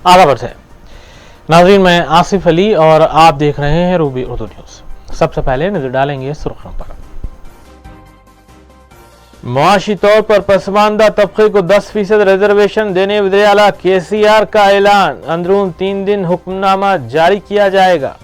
आदाब है नाज़रीन, मैं आसिफ अली और आप देख रहे हैं रूबी उर्दू न्यूज़। सबसे पहले नजर डालेंगे सुर्खियों पर। मुआशी तौर पर पसमानदा तबके को 10% रिजर्वेशन देने वज़ीर आला KCR का ऐलान। अंदरून 3 दिन हुक्मनामा जारी किया जाएगा।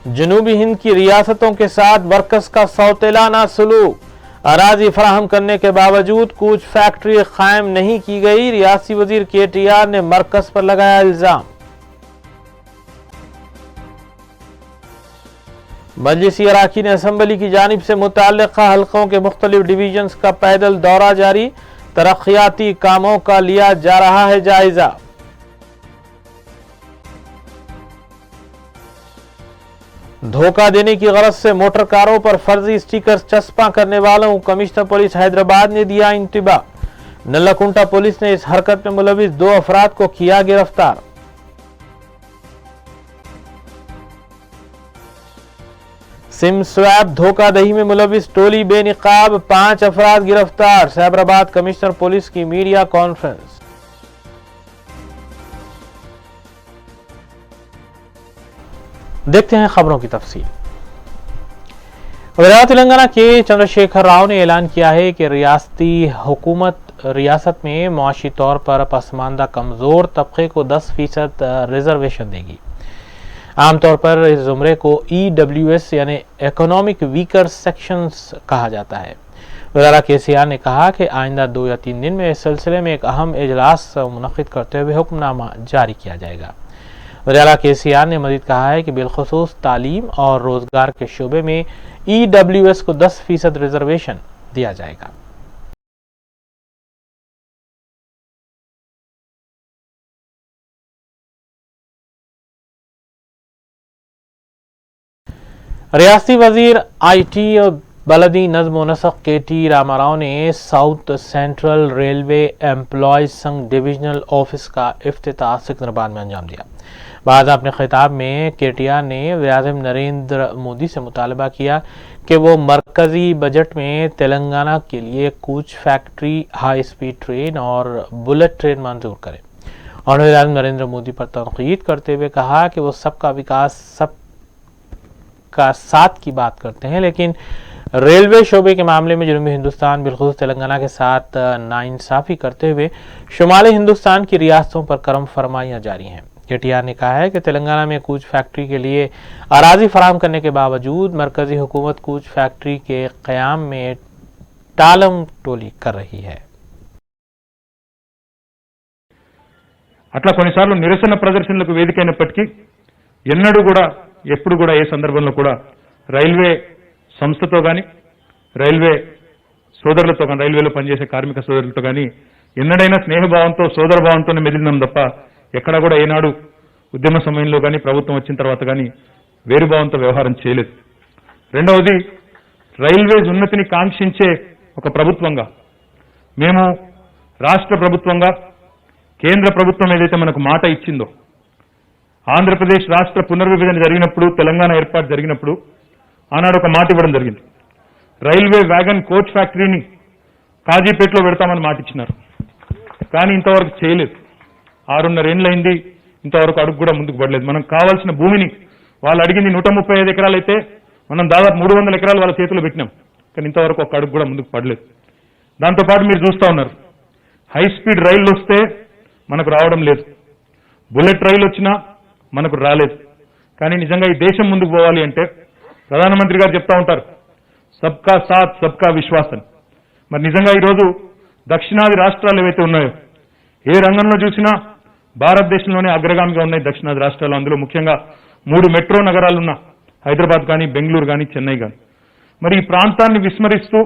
जनूबी हिंद की रियासतों के साथ वर्कर्स का सौतेलाना सलूक। अराजी फराहम करने के बावजूद कुछ फैक्ट्री कायम नहीं की गई। रियासी वजीर KTR ने मरकज पर लगाया इल्जाम। मजलिसी अराकीन असम्बली की जानिब से मुतल्लिका हल्कों के मुख्तलिफ डिवीजन्स का पैदल दौरा जारी। तरक्याती कामों का लिया जा रहा है जायजा। धोखा देने की गरज से मोटर कारों पर फर्जी स्टिकर चस्पा करने वालों को कमिश्नर पुलिस हैदराबाद ने दिया इंतबा। नल्लाकुंटा पुलिस ने इस हरकत में मुलविस 2 अफराद को किया गिरफ्तार। सिम स्वैप धोखाधड़ी में मुलविस टोली बेनिकाब 5 अफराद गिरफ्तार। साबराबाद कमिश्नर पुलिस की मीडिया कॉन्फ्रेंस। देखते हैं खबरों की तफसील। वज़ीर तेलंगाना के चंद्रशेखर राव ने ऐलान किया है कि रियासती हुकूमत रियासत में मुआशी तौर पर पसमानदा कमजोर तबके को 10% रिजर्वेशन देगी। आमतौर पर इस जुमरे को EWS यानी इकोनॉमिक वीकर सेक्शंस कहा जाता है। वज़ीर KCR ने कहा कि आइंदा 2 या 3 दिन में इस सिलसिले में एक अहम इजलास मुनक़िद करते हुए हुक्मनामा जारी किया जाएगा। वज़ीर KCR ने मज़ीद कहा है कि बिलखुसूस तालीम और रोजगार के शोबे में EWS को 10% रिजर्वेशन दिया जाएगा। रियासती वजीर IT और बलदी नज़्म व नस्क KT रामाराव ने साउथ सेंट्रल रेलवे एम्प्लॉयज संघ डिविजनल ऑफिस का इफ्तिताह सिकंदराबाद में अंजाम दिया। बाद अपने खिताब में KTR ने वज़ीर-ए-आज़म नरेंद्र मोदी से मुतालबा किया कि वो मरकजी बजट में तेलंगाना के लिए कुछ फैक्ट्री, हाई स्पीड ट्रेन और बुलेट ट्रेन मंजूर करें। और वज़ीर-ए-आज़म नरेंद्र मोदी पर तनकीद करते हुए कहा कि वो सबका विकास, सबका साथ की बात करते हैं, लेकिन रेलवे शोबे के मामले में जनूबी हिंदुस्तान बिलखुसूस तेलंगाना के साथ नाइंसाफी करते हुए शुमाली हिंदुस्तान की रियासतों पर करम फरमाइयां जारी हैं। KTR ने कहा है कि तेलंगाना में कुछ फैक्ट्री के लिए अराजी फराहम करने के बावजूद मरकजी हुकूमत कुछ फैक्ट्री के क़याम में टालम टोली कर रही है। అట్లా కొన్నిసార్లు నిరసన ప్రదర్శనలకు వేదికైనప్పటికీ ఎన్నడూ కూడా ఎప్పుడు కూడా ఏ సందర్భంలో కూడా రైల్వే సంస్థతో గాని రైల్వే సోదరులతో గాని రైల్వేలో పనిచేసే కార్మిక సోదరులతో గాని ఎన్నడైనా స్నేహభావంతో సోదరభావంతోనే మెదిలినాం తప్ప ఎక్కడా కూడా ఏనాడు ఉద్యమ సమయంలో గాని ప్రభుత్వం వచ్చిన తర్వాత గాని వేరుభావంతో వ్యవహారం చేయలేదు. రెండవది, రైల్వేస్ ఉన్నతిని కాంక్షించే ఒక ప్రభుత్వంగా మేము రాష్ట్ర ప్రభుత్వంగా కేంద్ర ప్రభుత్వం ఏదైతే మనకు మాట ఇచ్చిందో, ఆంధ్రప్రదేశ్ రాష్ట్ర పునర్విభజన జరిగినప్పుడు, తెలంగాణ ఏర్పాటు జరిగినప్పుడు ఆనాడు ఒక మాట ఇవ్వడం జరిగింది. రైల్వే వ్యాగన్ కోచ్ ఫ్యాక్టరీని కాజీపేటలో పెడతామని మాట ఇచ్చినారు. కానీ ఇంతవరకు చేయలేదు. 6.5 ఏళ్లైంది, ఇంతవరకు అడుగు కూడా ముందుకు పడలేదు. మనకు కావాల్సిన భూమిని వాళ్ళు అడిగింది 135 ఎకరాలు అయితే మనం దాదాపు 300 ఎకరాలు వాళ్ళ చేతిలో పెట్టినాం. కానీ ఇంతవరకు ఒక అడుగు కూడా ముందుకు పడలేదు. దాంతోపాటు మీరు చూస్తూ ఉన్నారు, హై స్పీడ్ రైళ్లు వస్తే మనకు రావడం లేదు, బుల్లెట్ రైలు వచ్చినా మనకు రాలేదు. కానీ నిజంగా ఈ దేశం ముందుకు పోవాలి అంటే ప్రధానమంత్రి గారు చెప్తా ఉంటారు, సబ్కా సాత్ సబ్కా విశ్వాస్. మరి నిజంగా ఈరోజు దక్షిణాది రాష్ట్రాలు ఏవైతే ఉన్నాయో, ఏ రంగంలో చూసినా భారతదేశంలోనే అగ్రగామిగా ఉన్నాయి దక్షిణాది రాష్ట్రాలు. అందులో ముఖ్యంగా 3 మెట్రో నగరాలున్న హైదరాబాద్ కానీ, బెంగళూరు కానీ, చెన్నై కానీ. మరి ఈ ప్రాంతాన్ని విస్మరిస్తూ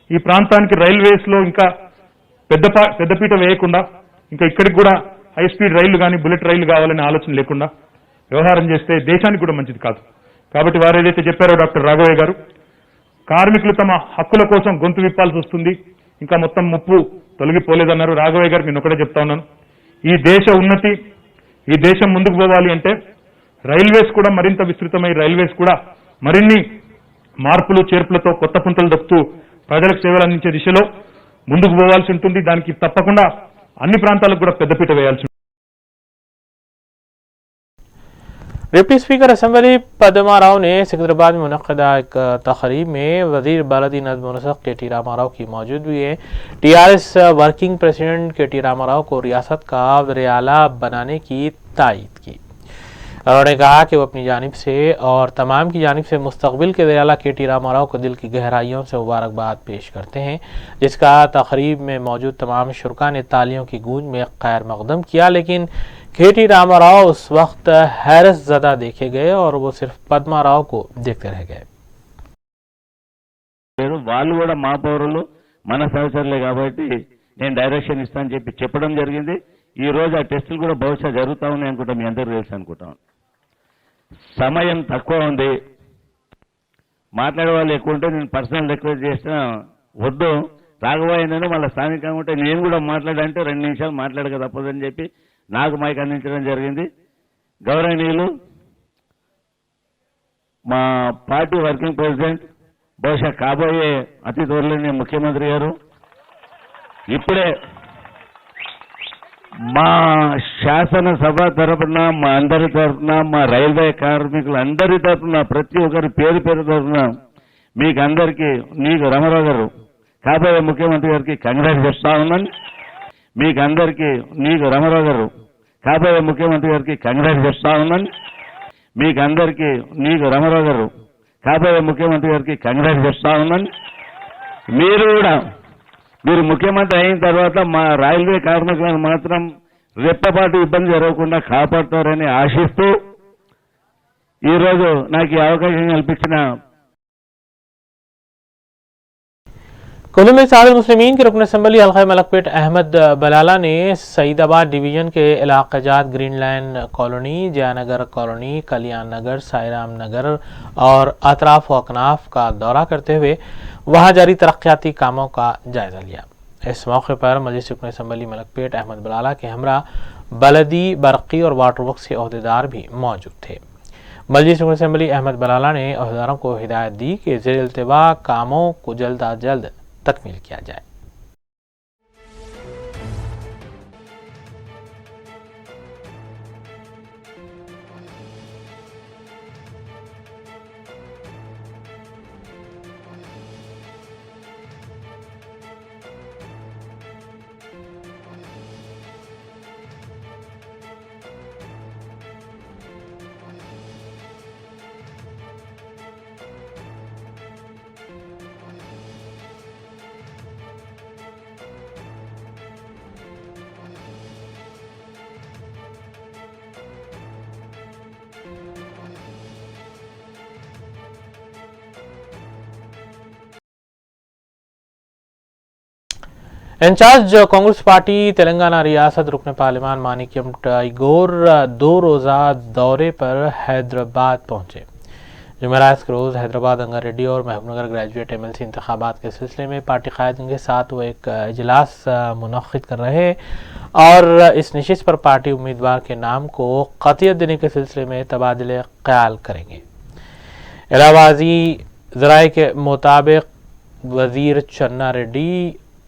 ఈ ప్రాంతానికి రైల్వేస్ లో ఇంకా పెద్దపీట వేయకుండా, ఇంకా ఇక్కడికి కూడా హై స్పీడ్ రైళ్లు కానీ, బుల్లెట్ రైళ్లు కావాలనే ఆలోచన లేకుండా వ్యవహారం చేస్తే దేశానికి కూడా మంచిది కాదు. కాబట్టి వారు ఏదైతే చెప్పారో డాక్టర్ రాఘవయ్య గారు, కార్మికులు తమ హక్కుల కోసం గొంతు విప్పాల్సి వస్తుంది, ఇంకా మొత్తం ముప్పు తొలగిపోలేదన్నారు. రాఘవయ్య గారికి నేను ఒకటే చెప్తా ఉన్నాను, ఈ దేశ ఉన్నతి, ఈ దేశం ముందుకు పోవాలి అంటే రైల్వేస్ కూడా మరింత విస్తృతమై, రైల్వేస్ కూడా మరిన్ని మార్పులు చేర్పులతో కొత్త పుంతలు దొక్కుతూ ప్రజలకు సేవలు అందించే దిశలో ముందుకు పోవాల్సి ఉంటుంది. దానికి తప్పకుండా అన్ని ప్రాంతాలకు కూడా పెద్దపీట వేయాల్సి ఉంటుంది. Deputy speaker assembly Padma Rao ने सिकंदराबाद में मुनक़दा एक तकरीब में वजीर बलदी नज़्म व नस्क़ के.टी. रामाराव की मौजूदगी है। TRS working president KT. Ramarao को रियासत का वज़ीर आला बनाने की तायीद की। उन्होंने कहा कि वो अपनी जानिब से और तमाम की जानिब से मुस्तक़बिल के वज़ीर आला के.टी. रामाराव को दिल की गहराइयों से मुबारकबाद पेश करते हैं, जिसका तकरीब में मौजूद तमाम शुरका ने तालियों की गूंज में खैर मक़दम किया। लेकिन के.टी. रामाराव उस वक्त हैरत ज़दा देखे गए और वो सिर्फ पद्मा राव को देखते रह गए। వాళ్ళు కూడా మా పౌరులు మన సహచరులే కాబట్టి నేను డైరెక్షన్ ఇస్తానని చెప్పడం జరిగింది. ఈ రోజు ఆ టెస్టులు కూడా బహుశా జరుగుతా ఉన్నాయి అనుకుంటా, మీ అందరికీ తెలుసు అనుకుంటాం. సమయం తక్కువ ఉంది, మాట్లాడే వాళ్ళు ఎక్కువ ఉంటే నేను పర్సనల్ రిక్వెస్ట్ చేసినా వద్దు, రాఘవయ్యనని మళ్ళీ స్థానికంగా ఉంటే నేను కూడా మాట్లాడంటే 2 నిమిషాలు మాట్లాడక తప్పదని చెప్పి నాకు మైక్ అందించడం జరిగింది. గౌరవనీయులు మా పార్టీ వర్కింగ్ ప్రెసిడెంట్, బహుశా కాబోయే అతి త్వరలోనే ముఖ్యమంత్రి గారు ఇప్పుడే మా శాసనసభ తరఫున, మా అందరి తరఫున, మా రైల్వే కార్మికులందరి తరఫున, ప్రతి ఒక్కరి పేరు పేరు తరఫున మీకు అందరికీ, నీకు రామారావు గారు కాబోయే ముఖ్యమంత్రి గారికి కంగ్రాట్స్ చెప్తా ఉన్నాను. మీకు అందరికీ, నీకు రామారావు గారు కాబోయే ముఖ్యమంత్రి గారికి కంగ్రాట్స్ చెప్తా ఉన్నాను. మీకు అందరికీ, నీకు రామారావు గారు కాబోయే ముఖ్యమంత్రి గారికి కంగ్రాట్స్ చెప్తా ఉన్నాను. మీరు ముఖ్యమంత్రి అయిన తర్వాత మా రైల్వే కార్మికులను మాత్రం రెప్పపాటు ఇబ్బంది జరగకుండా కాపాడతారని ఆశిస్తూ ఈరోజు నాకు ఈ అవకాశం కల్పించిన कुल्लू में सादर मुस्लिमीन के रुकन असम्बली हल्का मलकपेट अहमद बलाला ने सईदाबाद डिवीजन के इलाक़ाजात green line colony, Jaynagar colony, कल्याण नगर, साईराम नगर और अतराफ व अकनाफ का दौरा करते हुए वहां जारी तरक्याती कामों का जायजा लिया। इस मौके पर मजलिस रुकन असम्बली मलकपेट अहमद बलाला के हमरा बलदी, बरक़ी और वाटर वर्क्स के अहदेदार भी मौजूद थे। मजलिस रुकन असम्बली अहमद बलाला ने अहदेदारों को हिदायत दी कि ज़ेर इल्तिवा कामों को जल्द अज जल्द तकमील किया जाए। इंचार्ज कांग्रेस पार्टी तेलंगाना रियासत रुकन पार्लिमान मानिक्यम टैगोर 2 रोज़ा दौरे पर हैदराबाद पहुंचे। जुमेरात के रोज़ हैदराबाद अंगारेड्डी और महबूबनगर ग्रेजुएट एमएलसी इंतखाबात के सिलसिले में पार्टी कायदीन के साथ वो एक इजलास मुनक्किद कर रहे हैं और इस नशिस्त पर पार्टी उम्मीदवार के नाम को क़तियत देने के सिलसिले में तबादले ख्याल करेंगे। इलाहाबादी ज़राए के मुताबिक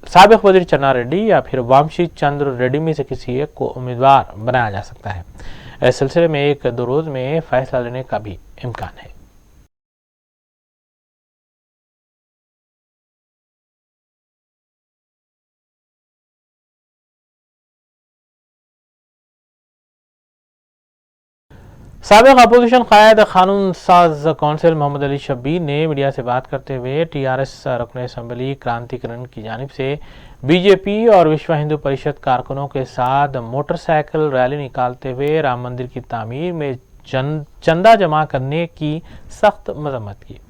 साबिक वजीर चन्ना रेड्डी या फिर वामशी चंद्र रेड्डी में से किसी एक को उम्मीदवार बनाया जा सकता है। इस सिलसिले में 1-2 रोज में फैसला लेने का भी इम्कान है। साबिक अपोजिशन कायद कानून साज कौंसिल मोहम्मद अली शब्बीर ने मीडिया से बात करते हुए टीआरएस रुकन असम्बली क्रांतिकरण की जानिब से बीजेपी और विश्व हिंदू परिषद कारकुनों के साथ मोटरसाइकिल रैली निकालते हुए राम मंदिर की तामीर में चंदा जमा करने की सख्त मजम्मत की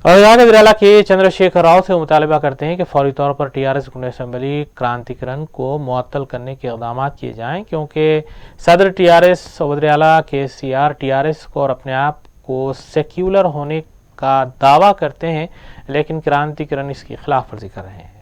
और वज़ीर-ए-आला के चंद्रशेखर राव से मुतालबा करते हैं कि फौरी तौर पर टीआरएस रुकन असम्बली क्रांतिकरण को मुअत्तल करने के इक़दाम किए जाएं, क्योंकि सदर टीआरएस वज़ीर-ए-आला केसीआर टीआरएस को और अपने आप को सेक्युलर होने का दावा करते हैं, लेकिन क्रांतिकरण इसकी खिलाफ वर्जी कर रहे हैं।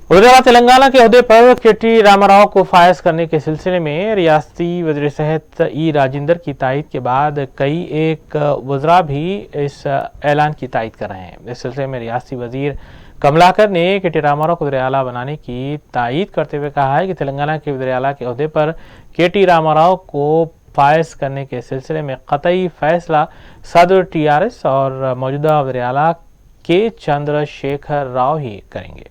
उधर तेलंगाना के ओहदे पर केटी रामाराव को फायज करने के सिलसिले में रियासती वज़ीर सेहत ई राजेंद्र की तायद के बाद कई एक वज़रा भी इस ऐलान की तायद कर रहे हैं। इस सिलसिले में रियासती वज़ीर कमलाकर ने केटी रामाराव को वज़ीर आला बनाने की तायद करते हुए कहा है कि तेलंगाना के वज़ीर आला के ओहदे पर केटी रामाराव को फायज करने के सिलसिले में कतई फैसला सदर TRS और मौजूदा वज़ीर आला के चंद्रशेखर राव ही करेंगे।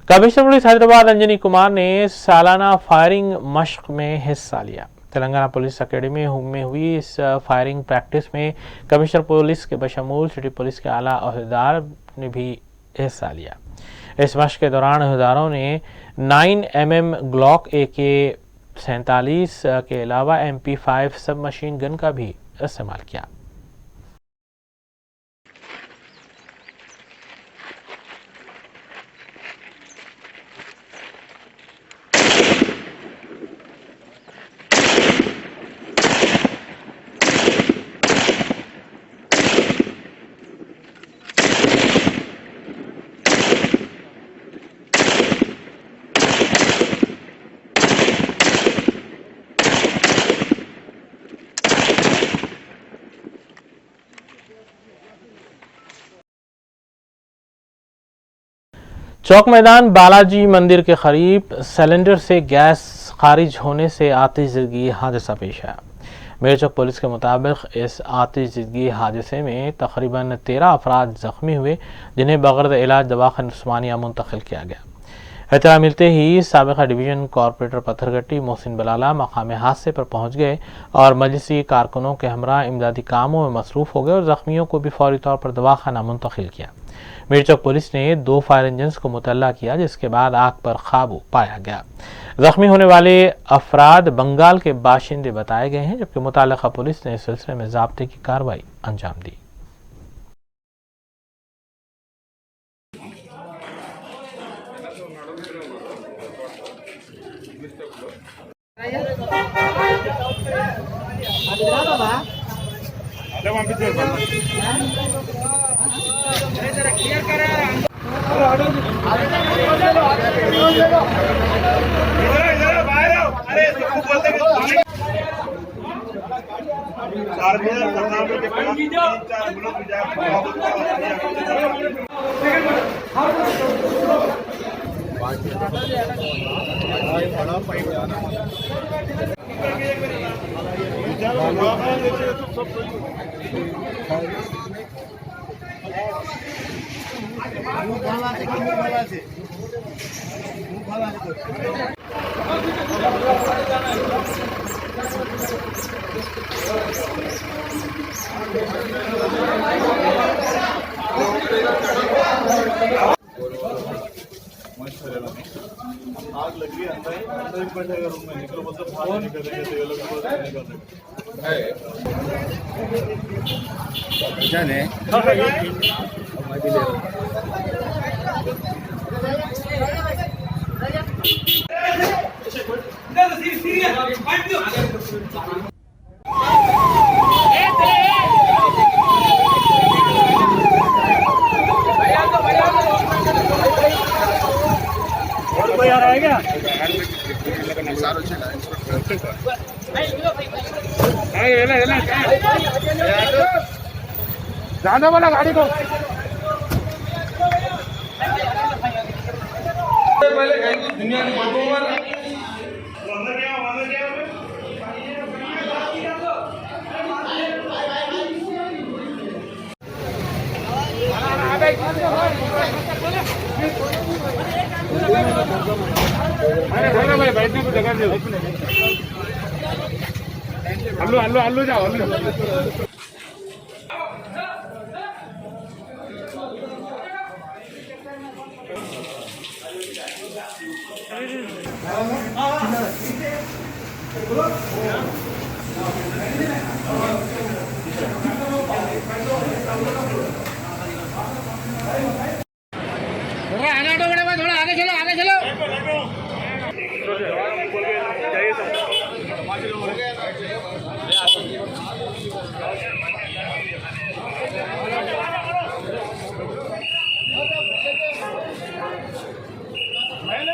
कमिश्नर पुलिस हैदराबाद अंजनी कुमार ने सालाना फायरिंग मश्क में हिस्सा लिया। तेलंगाना पुलिस अकेडमी में हुई इस फायरिंग प्रैक्टिस में कमिश्नर पुलिस के बशमूल सिटी पुलिस के आला अहदेदार ने भी हिस्सा लिया। इस मश्क के दौरान अहदेदारों ने 9mm ग्लॉक AK-47 के अलावा MP5 सब मशीन गन का भी इस्तेमाल किया। चौक मैदान बालाजी मंदिर के करीब सिलेंडर से गैस खारिज होने से आतिशज़दगी हादसा पेश आया। मेर चौक पुलिस के मुताबिक इस आतिशज़दगी हादसे में तकरीबन 13 अफराद जख्मी हुए, जिन्हें बगैर इलाज दवाखाना उस्मानिया मुंतकिल किया गया। इत्तला मिलते ही साबिका डिवीजन कॉरपोरेटर पत्थरगट्टी मोहसिन बलाला मकाम हादसे पर पहुंच गए और मजलिसी कारकुनों के हमरा इमदादी कामों में मसरूफ हो गए और जख्मियों को भी फौरी तौर पर दवाखाना मुंतकिल किया। मेर चौक पुलिस ने 2 फायर इंजन को मुतल्ला किया, जिसके बाद आग पर काबू पाया गया। जख्मी होने वाले अफराद बंगाल के बाशिंदे बताए गए हैं, जबकि मुताल्लिका पुलिस ने इस सिलसिले में ज़ाब्ते की कार्रवाई अंजाम दी। आग लगी अंदर एक बैठेगा रूम में, निकलो मतलब बाहर निकलेंगे तो ये लोग जाने मैं भी ले यार आएगा जाना वाला गाड़ी को दुनिया की भाई बैठने को जगह दे। हल्लो हल्लो हल्लो जाओ हल्लो। थोड़ा आगे चलो आगे चलो। ले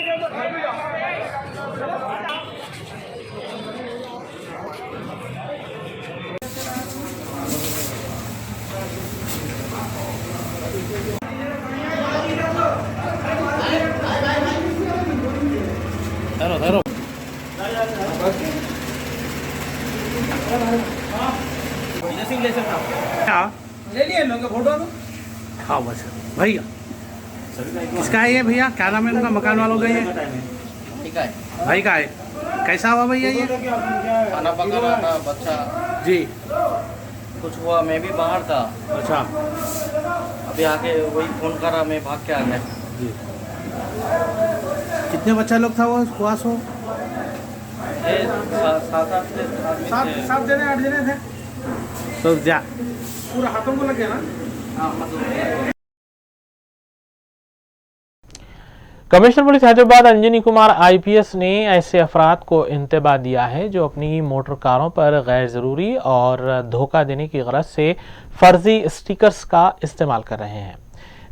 लिए लोग फोटो। हाँ बस भैया किसका है ये भैया, क्या नाम है उनका, मकान वालों का ये भाई का है। कैसा हुआ भैया ये? खाना पका रहा था बच्चा जी। कुछ हुआ, मैं भी बाहर था। अच्छा अभी आके वही फोन करा, मैं भाग के आ गया। जी। कितने बच्चा लोग था वो हुआ सो? ये सात आठ आदमी थे। 7 जने 8 जने थे तो जा पूरा हाथों को लग गया ना। हाँ, मतलब commissioner police Hyderabad Anjani Kumar IPS ने ऐसे अफराद को इंतबाह दिया है जो अपनी मोटर कारों पर गैर ज़रूरी और धोखा देने की गरज से फर्जी स्टिकर्स का इस्तेमाल कर रहे हैं।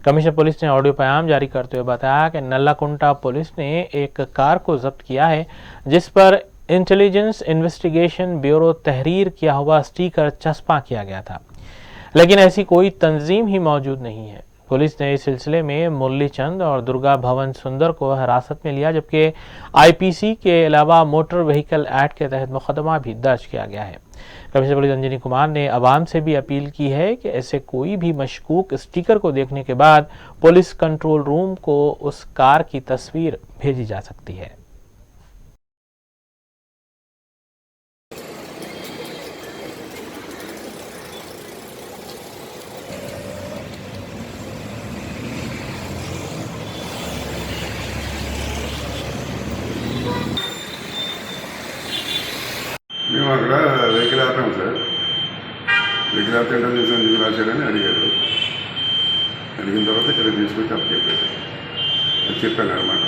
कमिश्नर पुलिस ने ऑडियो पैगाम जारी करते हुए बताया कि नल्लाकुंटा पुलिस ने एक कार को जब्त किया है जिस पर इंटेलिजेंस इन्वेस्टिगेशन ब्यूरो तहरीर किया हुआ स्टिकर चस्पा किया गया था, लेकिन ऐसी कोई तंजीम ही मौजूद नहीं है। पुलिस ने इस सिलसिले में मुरली चंद और दुर्गा भवन सुंदर को हिरासत में लिया, जबकि आईपीसी के अलावा मोटर व्हीकल एक्ट के तहत मुकदमा भी दर्ज किया गया है। कमिश्नर पुलिस अंजनी कुमार ने आवाम से भी अपील की है कि ऐसे कोई भी मशकूक स्टिकर को देखने के बाद पुलिस कंट्रोल रूम को उस कार की तस्वीर भेजी जा सकती है। మేము అక్కడ వెహికల్ ఆపాం సార్. వెహికల్ ఆపితే ఇంటర్వ్యూస్ ఎందుకు రాశారని అడిగారు. అడిగిన తర్వాత ఇక్కడ తీసుకొచ్చి అప్ చెప్పారు. చెప్పాను అనమాట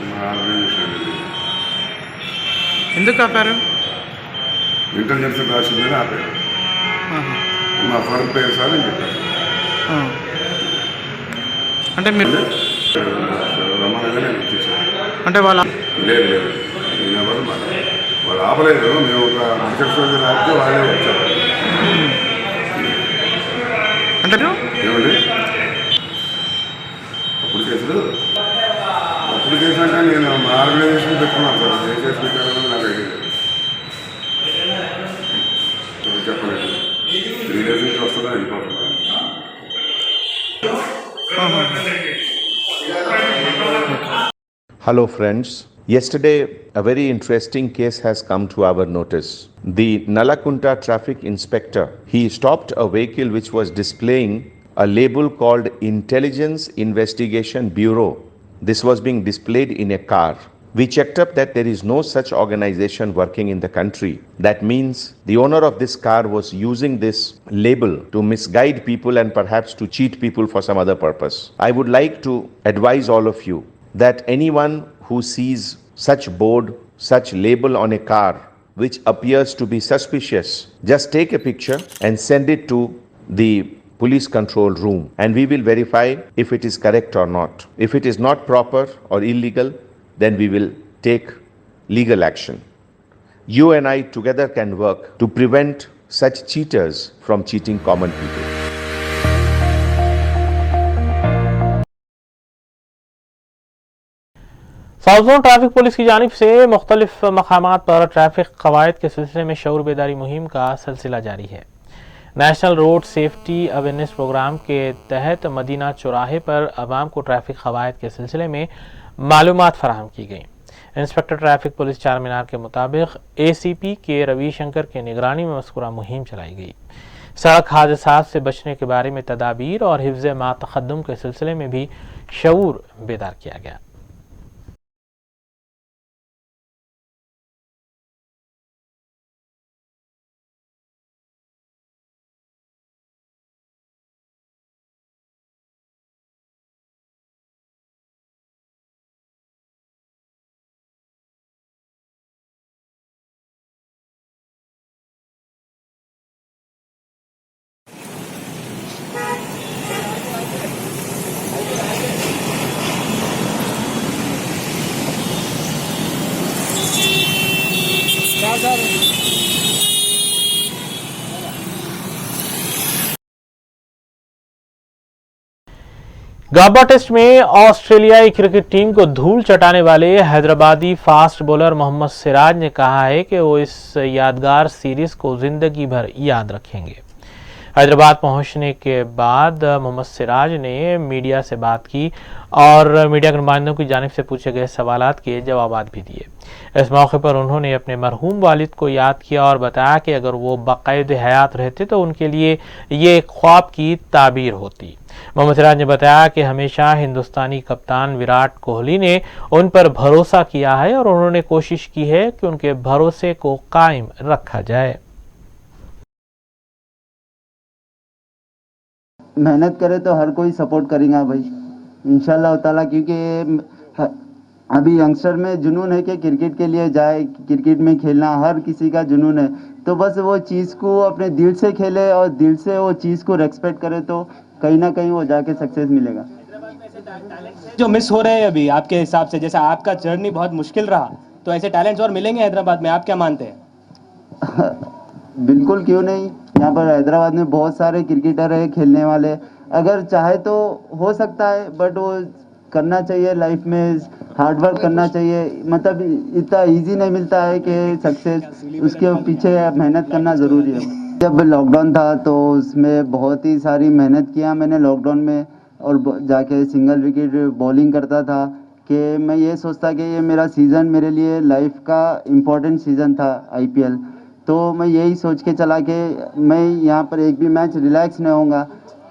మా ఆర్గనైజేషన్ అనేది. ఎందుకు ఆపారు? ఇంటెలిజెన్స్ రాసిందని ఆపారు. మా ఫర్మ్ పేరు సార్ అని చెప్పారు. అంటే మీరు రమ్మనగా నేను వచ్చేసాను. అంటే వాళ్ళ లేదు లేదు నేను ఎవరు మాట వాళ్ళు ఆపలేదు. మేము ఒక అర్జెంట్ రాస్తే వాళ్ళే వచ్చారు. అంటే ఏమండి అప్పుడు కేసులు అంటే నేను మా ఆర్గనైజేషన్ పెట్టుకున్నాను సార్. దయచేసి పెట్టారని నాకు ఐడియా లేదు. చెప్పలేదు. 3 days నుంచి వస్తుందని వెళ్ళిపోతున్నాను. Hello friends. Yesterday, a very interesting case has come to our notice. The Nalakunta traffic inspector, he stopped a vehicle which was displaying a label called Intelligence Investigation Bureau. This was being displayed in a car. We checked up that there is no such organization working in the country. That means the owner of this car was using this label to misguide people and perhaps to cheat people for some other purpose. I would like to advise all of you that anyone who sees such board, such label on a car which appears to be suspicious, just take a picture and send it to the police control room and we will verify if it is correct or not. If it is not proper or illegal, then we will take legal action. You and I together can work to prevent such cheaters from cheating common people. South zone traffic police की जानिब से मुख्तलिफ मकामात पर traffic कवायद के सिलसिले में शऊर बेदारी मुहिम का सिलसिला जारी है। National road safety awareness programme के तहत मदीना चौराहे पर आवाम को ट्रैफिक कवायद के सिलसिले में मालूमात फराहम की गई। इंस्पेक्टर ट्रैफिक पुलिस चार मीनार के मुताबिक ACP के रविशंकर के निगरानी में मज़कूरा मुहिम चलाई गई। सड़क हादसात से बचने के बारे में तदाबीर और हिफ्ज़ मा तक़द्दुम के सिलसिले में भी शऊर बेदार किया गया। गाबा टेस्ट में ऑस्ट्रेलियाई क्रिकेट टीम को धूल चटाने वाले हैदराबादी फास्ट बॉलर मोहम्मद सिराज ने कहा है कि वो इस यादगार सीरीज को जिंदगी भर याद रखेंगे। हैदराबाद पहुंचने के बाद मोहम्मद सिराज ने मीडिया से बात की और मीडिया के नुमाइंदों की जानिब से पूछे गए सवालात के जवाबात भी दिए। इस मौके पर उन्होंने अपने मरहूम वालिद को याद किया और बताया कि अगर वो बाकायदे हयात रहते तो उनके लिए ये एक ख्वाब की ताबीर होती। मोहम्मद सिराज ने बताया कि हमेशा हिंदुस्तानी कप्तान विराट कोहली ने उन पर भरोसा किया है और उन्होंने कोशिश की है कि उनके भरोसे को कायम रखा जाए। मेहनत करे तो हर कोई सपोर्ट करेगा भाई इंशाल्लाह ताला, क्योंकि अभी यंगस्टर में जुनून है कि क्रिकेट के लिए जाए, क्रिकेट में खेलना हर किसी का जुनून है। तो बस वो चीज़ को अपने दिल से खेले और दिल से वो चीज़ को रेस्पेक्ट करे तो कहीं ना कहीं वो जाके सक्सेस मिलेगा। जो मिस हो रहे हैं अभी आपके हिसाब से, जैसा आपका जर्नी बहुत मुश्किल रहा, तो ऐसे टैलेंट्स और मिलेंगे हैदराबाद में, आप क्या मानते हैं? बिल्कुल, क्यों नहीं। यहाँ पर हैदराबाद में बहुत सारे क्रिकेटर है खेलने वाले, अगर चाहे तो हो सकता है, बट वो करना चाहिए, लाइफ में हार्ड वर्क करना चाहिए। मतलब इतना इजी नहीं मिलता है कि सक्सेस, उसके पीछे मेहनत करना ज़रूरी है। जब लॉकडाउन था तो उसमें बहुत ही सारी मेहनत किया मैंने लॉकडाउन में, और जाके सिंगल विकेट बॉलिंग करता था कि मैं ये सोचता कि ये मेरा सीज़न मेरे लिए लाइफ का इम्पोर्टेंट सीज़न था IPL। तो मैं यही सोच के चला कि मैं यहाँ पर एक भी मैच रिलैक्स नहीं होऊंगा।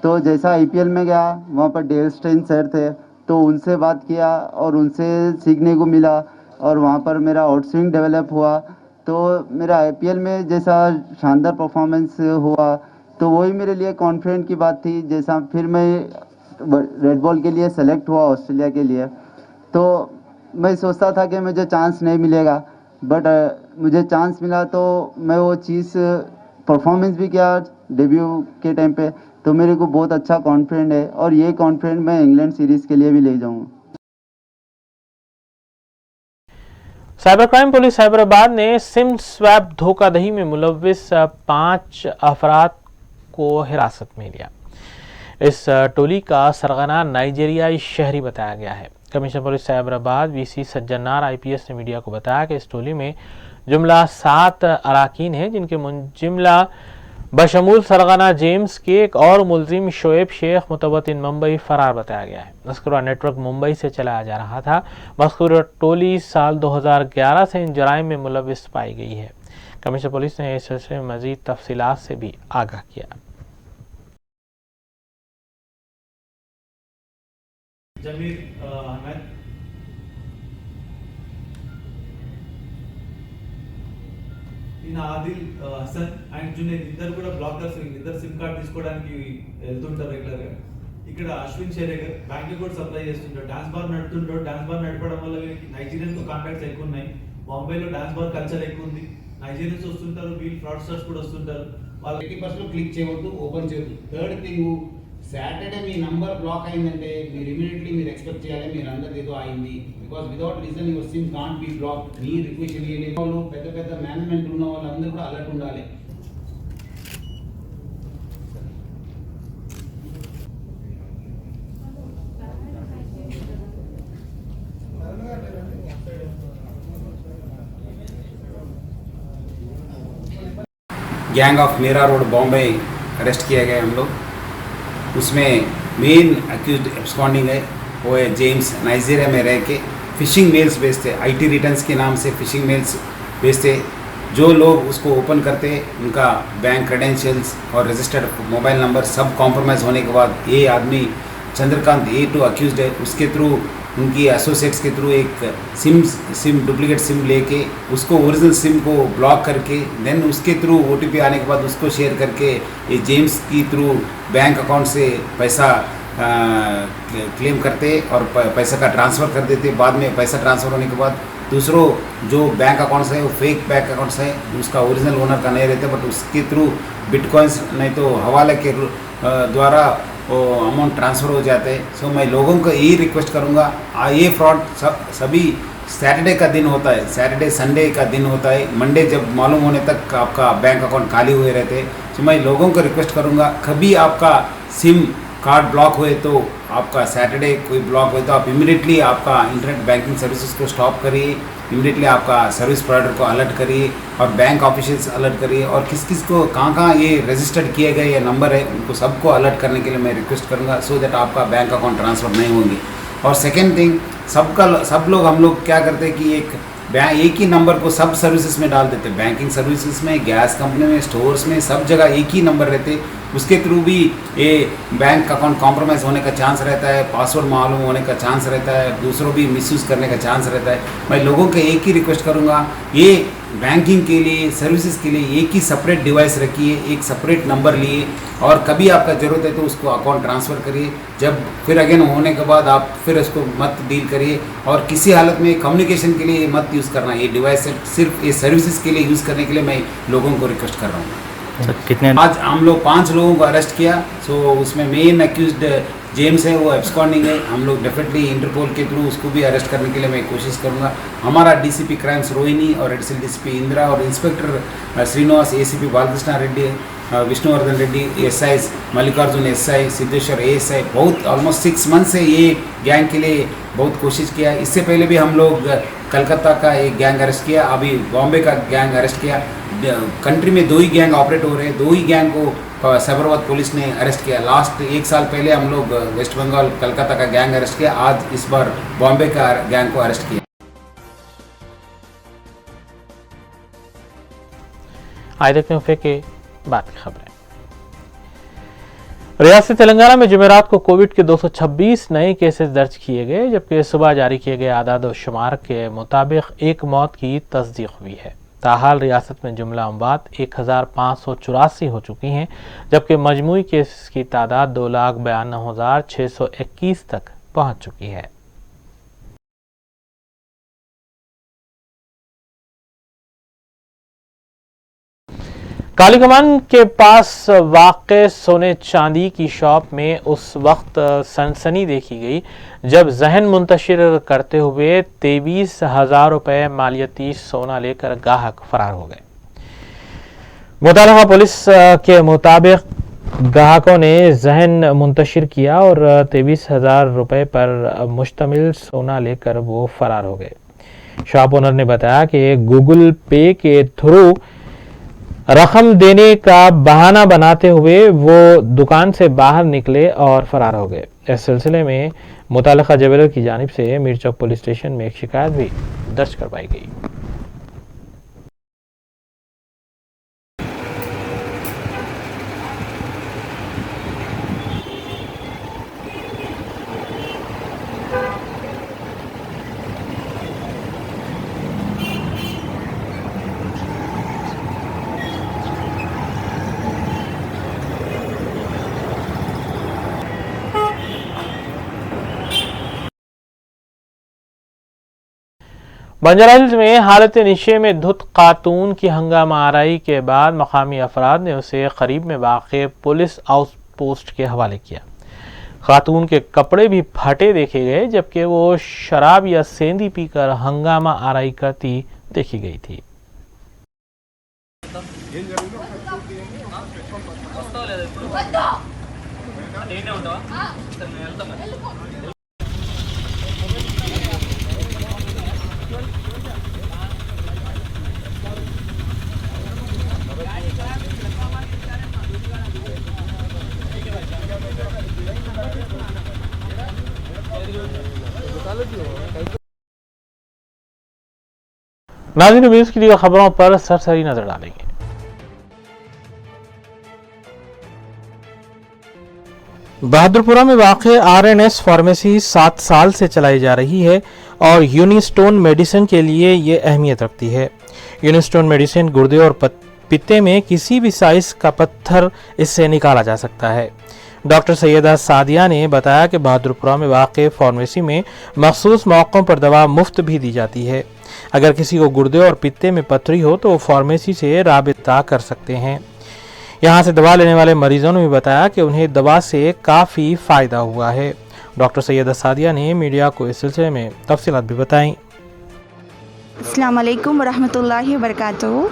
तो जैसा IPL में गया, वहाँ पर डेल स्टेन सर थे, तो उनसे बात किया और उनसे सीखने को मिला और वहाँ पर मेरा आउट स्विंग डेवलप हुआ। तो मेरा IPL में जैसा शानदार परफॉर्मेंस हुआ तो वही मेरे लिए कॉन्फिडेंट की बात थी। जैसा फिर मैं रेड बॉल के लिए सेलेक्ट हुआ ऑस्ट्रेलिया के लिए, तो मैं सोचता था कि मुझे चांस नहीं मिलेगा, बट मुझे चांस मिला तो मैं वो चीज़ परफॉर्मेंस भी किया डेब्यू के टाइम पे, तो मेरे को बहुत अच्छा कॉन्फिडेंट है और ये कॉन्फिडेंट मैं इंग्लैंड सीरीज़ के लिए भी ले जाऊँगा। साइबर क्राइम पुलिस हैदराबाद ने सिम स्वैप धोखाधड़ी में मुलव्विस 5 अफराद को हिरासत में लिया। इस टोली का सरगना नाइजीरियाई शहरी बताया गया है। Commissioner police Hyderabad VC Sajjanar IPS ने मीडिया को बताया कि इस टोली में जुमला 7 अराकीन हैं, जिनके जुमला बशमूल सरगना जेम्स के एक और मुलजिम शोएब शेख मुतवतिन मुंबई फरार बताया गया है। मज़कूरा नेटवर्क मुंबई से चलाया जा रहा था। मज़कूरा टोली साल 2011 से इन जराइम में मुलव्विस पाई गई है। कमिश्नर पुलिस ने इस सिलसिले में मज़ीद तफसीलात से भी आगाह किया। जमीर अहमद, ఈయన ఆదిల్ హసన్ అండ్ జునేద్ ఇద్దరు కూడా బ్లాకర్స్. ఇద్దరు సిమ్ కార్డ్ తీసుకోవడానికి వెళ్తుంటారు రెగ్యులర్ గా. ఇక్కడ అశ్విన్ షేరేగర్ బ్యాంక్ కూడా సప్లై చేస్తుంటాడు, డాన్స్ బార్ నడుపుతుంటాడు. డాన్స్ బార్ నడపడం వల్ల వీళ్ళకి నైజీరియన్ తో కాంటాక్ట్స్ ఎక్కువ ఉన్నాయి. బాంబేలో డాన్స్ బార్ కల్చర్ ఎక్కువ ఉంది. నైజీరియన్స్ వస్తుంటారు, వీళ్ళు ఫ్రాడ్స్టర్స్ కూడా వస్తుంటారు. వాళ్ళు 80% క్లిక్ చేయవద్దు, ఓపెన్ చేయొద్దు. థర్డ్ థింగ్, సాటర్డే మీ నంబర్ బ్లాక్ అయిందంటే మీరు ఇమీడియట్లీ మీరు ఎక్స్పెక్ట్ చేయాలి మీరు అందరిది ఏదో అయింది. Because without reason your SIM can't be block. మీ రిక్వెస్ట్ చేయలేని వాళ్ళు, పెద్ద పెద్ద మేనేజ్మెంట్ ఉన్న వాళ్ళందరూ కూడా అలర్ట్ ఉండాలి. Gang of Mira Road Bombay arrest किया गया हम लोग. उसमें मेन अक्यूज्ड एब्सकॉन्डिंग है, वो है जेम्स. नाइजीरिया में रह के फ़िशिंग मेल्स बेचते, IT रिटर्न्स के नाम से फ़िशिंग मेल्स बेचते. जो लोग उसको ओपन करते उनका बैंक क्रेडेंशियल्स और रजिस्टर्ड मोबाइल नंबर सब कॉम्प्रोमाइज़ होने के बाद ये आदमी चंद्रकांत A2 अक्यूज्ड है. उसके थ्रू उनकी एसोसिएट्स के थ्रू एक सिम डुप्लीकेट सिम लेके उसको ओरिजिनल सिम को ब्लॉक करके देन उसके थ्रू OTP आने के बाद उसको शेयर करके ये जेम्स की थ्रू बैंक अकाउंट से पैसा क्लेम करते और पैसा का ट्रांसफ़र कर देते. बाद में पैसा ट्रांसफ़र होने के बाद दूसरों जो बैंक अकाउंट्स है वो फेक बैंक अकाउंट्स है, उसका ओरिजिनल ओनर का नहीं रहता, बट उसके थ्रू बिटकॉइंस नहीं तो हवाले के द्वारा वो अमाउंट ट्रांसफ़र हो जाते हैं. सो मैं लोगों को यही रिक्वेस्ट करूँगा, ये फ्रॉड सभी सैटरडे का दिन होता है, सैटरडे संडे का दिन होता है, मंडे जब मालूम होने तक आपका बैंक अकाउंट खाली हुए रहते हैं। तो मैं लोगों को रिक्वेस्ट करूंगा, कभी आपका सिम कार्ड ब्लॉक हुए तो आपका सैटरडे कोई ब्लॉक हुए तो आप इमीडिएटली आपका इंटरनेट बैंकिंग सर्विसेज को स्टॉप करिए, इमीडिएटली आपका सर्विस प्रोवाइडर को अलर्ट करिए और बैंक ऑफिशियल्स अलर्ट करिए, और किस किस को कहाँ ये रजिस्टर्ड किए गए ये नंबर है उनको सबको अलर्ट करने के लिए मैं रिक्वेस्ट करूँगा, सो दैट आपका बैंक अकाउंट ट्रांसफ़र नहीं होंगे। और सेकेंड थिंग, सब लोग हम लोग क्या करते हैं कि एक ही नंबर को सब सर्विसेज में डाल देते हैं, बैंकिंग सर्विसेज में, गैस कंपनी में, स्टोर्स में, सब जगह एक ही नंबर रहते, उसके थ्रू भी ये बैंक अकाउंट कॉम्प्रोमाइज़ होने का चांस रहता है, पासवर्ड मालूम होने का चांस रहता है, दूसरों भी मिसयूज़ करने का चांस रहता है। मैं लोगों के एक ही रिक्वेस्ट करूँगा, ये बैंकिंग के लिए, सर्विसेज के लिए एक ही सेपरेट डिवाइस रखिए, एक सेपरेट नंबर लिए, और कभी आपका ज़रूरत है तो उसको अकाउंट ट्रांसफ़र करिए, जब फिर अगेन होने के बाद आप फिर उसको मत डील करिए, और किसी हालत में कम्युनिकेशन के लिए मत यूज़ करना, ये डिवाइस सिर्फ ये सर्विसेज के लिए यूज़ करने के लिए मैं लोगों को रिक्वेस्ट कर रहा हूँ। कितने आज हम लोग 5 लोगों को अरेस्ट किया, सो उसमें मेन अक्यूज्ड जेम्स है, वो एब्सकॉन्डिंग है। हम लोग डेफिनेटली इंटरपोल के थ्रू उसको भी अरेस्ट करने के लिए मैं कोशिश करूंगा। हमारा डीसीपी क्राइम्स रोहिणी और एडिशनल डीसीपी इंदिरा और inspector Srinivas, ACP Balakrishna Reddy, Vishnuvardhan Reddy SI, Mallikarjun SI, Siddheshwar ASI, बहुत ऑलमोस्ट 6 मंथ से ये गैंग के लिए बहुत कोशिश किया। इससे पहले भी हम लोग कलकत्ता का एक गैंग अरेस्ट किया, अभी बॉम्बे का गैंग अरेस्ट किया। कंट्री में 2 ही गैंग ऑपरेट हो रहे हैं, 2 ही गैंग को साइबराबाद पुलिस ने अरेस्ट किया। लास्ट 1 साल पहले हम लोग वेस्ट बंगाल कलकत्ता का गैंग अरेस्ट किया, आज इस बार बॉम्बे का गैंग को अरेस्ट किया। आए देखते हैं के बात की खबरें। रियासत तेलंगाना में जुमेरात को कोविड के 226 नए केसेस दर्ज किए गए, जबकि सुबह जारी किए गए आदाद और शुमार के मुताबिक एक मौत की तस्दीक हुई है। ताहाल रियासत में जुमला अमवात 1584 हो चुकी हैं, जबकि मजमूई केसेस की तादाद 2,92,621 तक पहुंच चुकी है। कालीकमान के पास वाक़े सोने चांदी की शॉप में उस वक्त सनसनी देखी गई जब जहन मुंतशिर करते हुए 23,000 रुपये मालियती सोना लेकर गाहक फरार हो गए। मुतालिका पुलिस के मुताबिक ग्राहकों ने जहन मुंतशिर किया और 23,000 रुपये पर मुश्तमिल सोना लेकर वो फरार हो गए। शॉप ओनर ने बताया कि गूगल पे के थ्रू रकम देने का बहाना बनाते हुए वो दुकान से बाहर निकले और फरार हो गए। इस सिलसिले में मुतालिका ज्वेलर की जानिब से मीरचौक पुलिस स्टेशन में एक शिकायत भी दर्ज करवाई गई। बंजारा हिल्स में हालत नशे में धुत खातून की हंगामा आराई के बाद मकामी अफराद ने उसे करीब में वाक़े पुलिस आउटपोस्ट के हवाले किया। खातून के कपड़े भी फटे देखे गए, जबकि वो शराब या सेंधी पीकर हंगामा आराई करती देखी गई थी। नाज़रीन, न्यूज़ की दीगर खबरों पर सरसरी नजर डालेंगे। बहादुरपुरा में वाक़े RNS फार्मेसी 7 साल से चलाई जा रही है और यूनिस्टोन मेडिसिन के लिए ये अहमियत रखती है। यूनिस्टोन मेडिसिन गुर्दे और पित्ते में किसी भी साइज का पत्थर इससे निकाला जा सकता है। डॉक्टर सैयदा सादिया ने बताया कि बहादुरपुरा में वाक़े फार्मेसी में मखसूस मौक़ों पर दवा मुफ्त भी दी जाती है। अगर किसी को गुर्दे और पित्ते में पथरी हो तो वो फार्मेसी से राबिता कर सकते हैं। यहाँ से दवा लेने वाले मरीजों ने भी बताया कि उन्हें दवा से काफ़ी फ़ायदा हुआ है। डॉक्टर सैयदा सादिया ने मीडिया को इस सिलसिले में तफसीलात भी बताईं। अस्सलाम वालेकुम वरहमतुल्लाहि वबरकातुहू।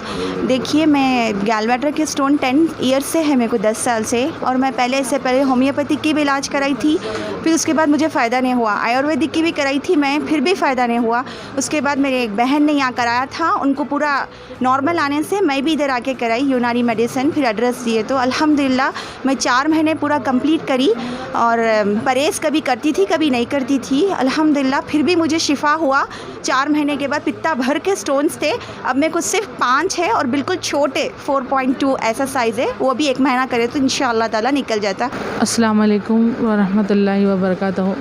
देखिए, मैं गैलब्लैडर के स्टोन 10 ईयर्स से है, मेरे को 10 साल से, और मैं इससे पहले होम्योपैथिक की भी इलाज कराई थी, फिर उसके बाद मुझे फ़ायदा नहीं हुआ। आयुर्वेदिक की भी कराई थी मैं, फिर भी फ़ायदा नहीं हुआ। उसके बाद मेरी एक बहन ने यहाँ कराया था, उनको पूरा नॉर्मल आने से मैं भी इधर आके कराई यूनानी मेडिसिन, फिर एड्रेस दिए तो अल्हम्दुलिल्लाह मैं 4 महीने पूरा कंप्लीट करी। और परहेज़ कभी करती थी कभी नहीं करती थी, अल्हम्दुलिल्लाह फिर भी मुझे शिफा हुआ। 4 महीने के बाद पित्ता भर के स्टोन्स थे, अब मेरे को सिर्फ 5 है और बिल्कुल छोटे 4.2 ऐसा साइज़ है, वो भी 1 महीना करे तो इंशाअल्लाह ताला निकल जाता। अस्सलाम वालेकुम वरहमतुल्लाहि वबरकातुहू।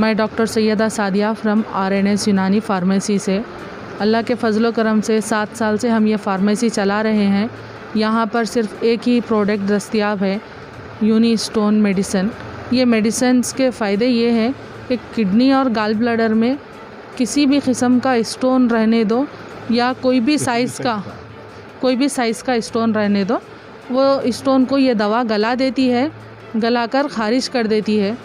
मैं doctor Syeda Sadia from RNS Unani pharmacy से। अल्लाह के फजलो करम से 7 साल से हम ये फार्मेसी चला रहे हैं। यहाँ पर सिर्फ एक ही प्रोडक्ट दस्तयाब है, यूनी स्टोन मेडिसिन। ये मेडिसिन के फ़ायदे ये हैं कि किडनी और गाल ब्लैडर में किसी भी किस्म का स्टोन रहने दो या कोई भी साइज़ का स्टोन रहने दो, वो स्टोन को ये दवा गला देती है, गलाकर ख़ारिज कर देती है।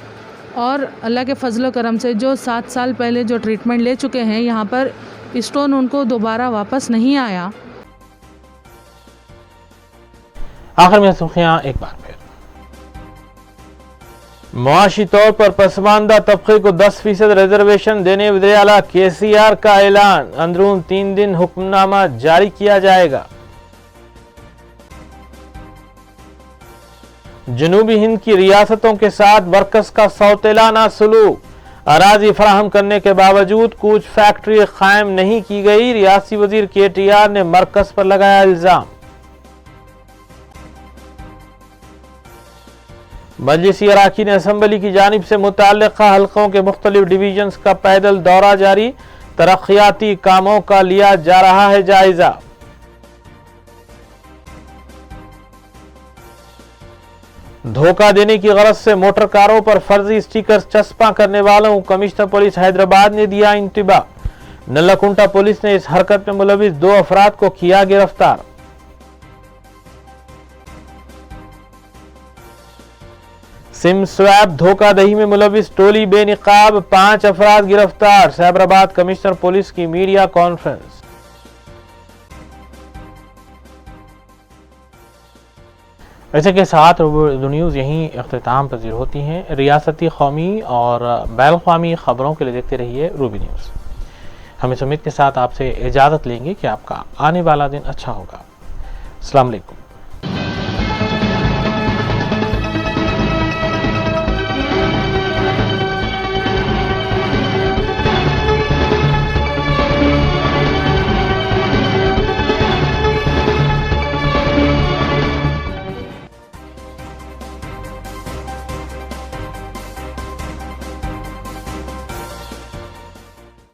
और अल्लाह के फजलो करम से जो 7 साल पहले जो ट्रीटमेंट ले चुके हैं, यहाँ पर स्टोन उनको दोबारा वापस नहीं आया। आखिर में सुर्खियां एक बार फिर। मुआशी तौर पर पसमानदा तबके को 10% रिजर्वेशन देने वज़ीर आला KCR का ऐलान, अंदरून 3 दिन हुक्मनामा जारी किया जाएगा। जनूबी हिंद की रियासतों के साथ मरकज का सौतेलाना सलूक, अराजी फराहम करने के बावजूद कुछ फैक्ट्री कायम नहीं की गई, रियासी वजीर KTR ने मरकज पर लगाया इल्जाम। मजलिसी अराकीन असम्बली की जानिब से मुतल्लिका हल्कों के मुख्तलिफ डिवीजन्स का पैदल दौरा जारी, तरक्याती कामों का लिया जा रहा है जायजा। धोखा देने की गरज से मोटर कारों पर फर्जी स्टिकर्स चस्पा करने वालों को कमिश्नर पुलिस हैदराबाद ने दिया इंतबा। नल्लाकुंटा पुलिस ने इस हरकत में मुलविस 2 अफराद को किया गिरफ्तार। सिम स्वैप धोखाधड़ी में मुलविस टोली बेनिकाब 5 अफराद गिरफ्तार, साबराबाद कमिश्नर पुलिस की मीडिया कॉन्फ्रेंस। ऐसे के साथ रूबरू न्यूज़ यहीं इख्तिताम पजीर होती हैं। रियासती, कौमी और बैन अक़वामी खबरों के लिए देखते रहिए रूबी न्यूज़। हम इस उम्मीद के साथ आपसे इजाज़त लेंगे कि आपका आने वाला दिन अच्छा होगा। अस्सलाम वालेकुम।